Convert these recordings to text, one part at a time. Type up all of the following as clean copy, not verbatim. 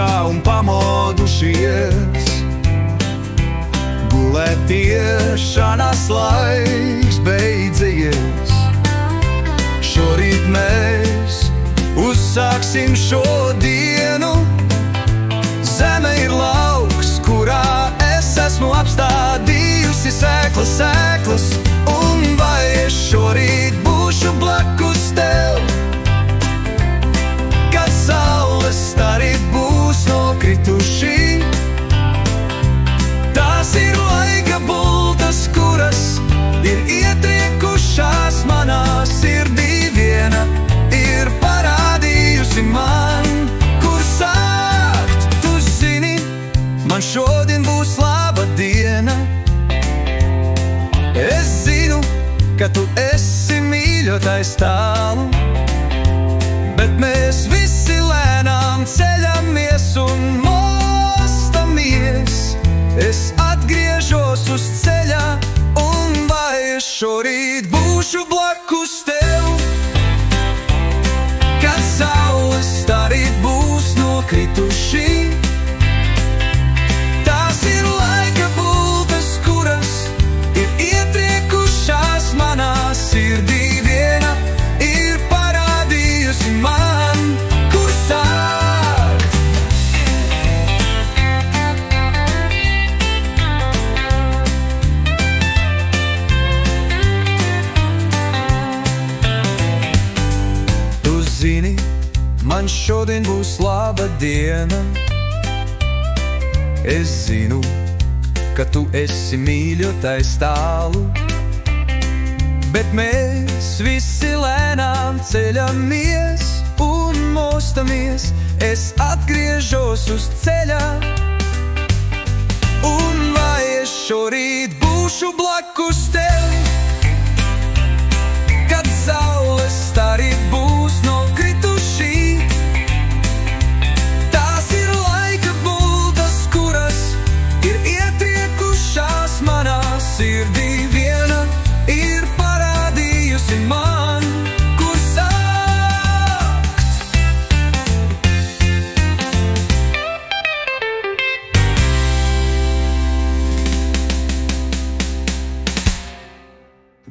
augšā un pamodušies. Gulētiešanas laiks beidzies. Šorīt mēs uzsāksim šo dienu. Zeme ir lauks, kurā es esmu apstādījusi sēklas, un vai es šorīt būšu blakus tev, kad saules stari būs nokrituši. Tās ir laika bultas, kuras ir ietriekušās manā sirdī. Viena ir parādījusi man, kur sākt. Tu zini, man šodien būs laba diena. Es zinu, ka tu esi mīļotais tālu, bet mēs visi lēnām ceļamies un mostamies. Es atgriežos uz ceļa, un vai es šorīt būšu blakus tev, kad saules stari būs nokrituši. Tās ir laika bultas, kuras ir ietriekušās manā sirdī. Viena ir parādījusi man, kur sākt. Tu zini, man šodien būs laba diena. Es zinu, ka tu esi mīļotais tālu, bet mēs visi lēnām ceļamies un mostamies. Es atgriežos uz ceļa, un vai es šorīt būšu blakus tev, kad saules stari būs nokrituši. Tās ir laika bultas, kuras ir ietriekušās manā sirdī. Viena ir parādījusi man, kur sākt.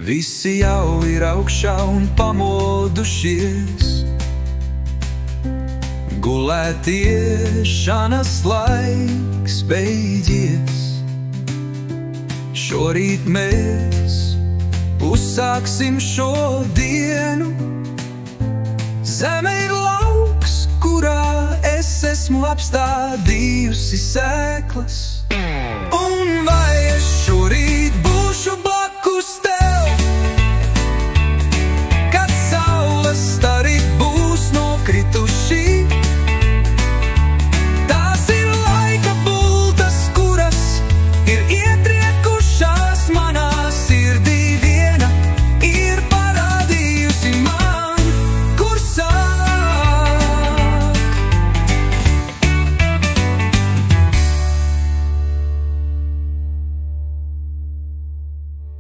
Visi jau ir augšā un pamodušies. Gulētiešanas laiks beidzies. Šorīt mēs uzsāksim šo dienu. Zeme ir lauks, kurā es esmu apstādījusi sēklas,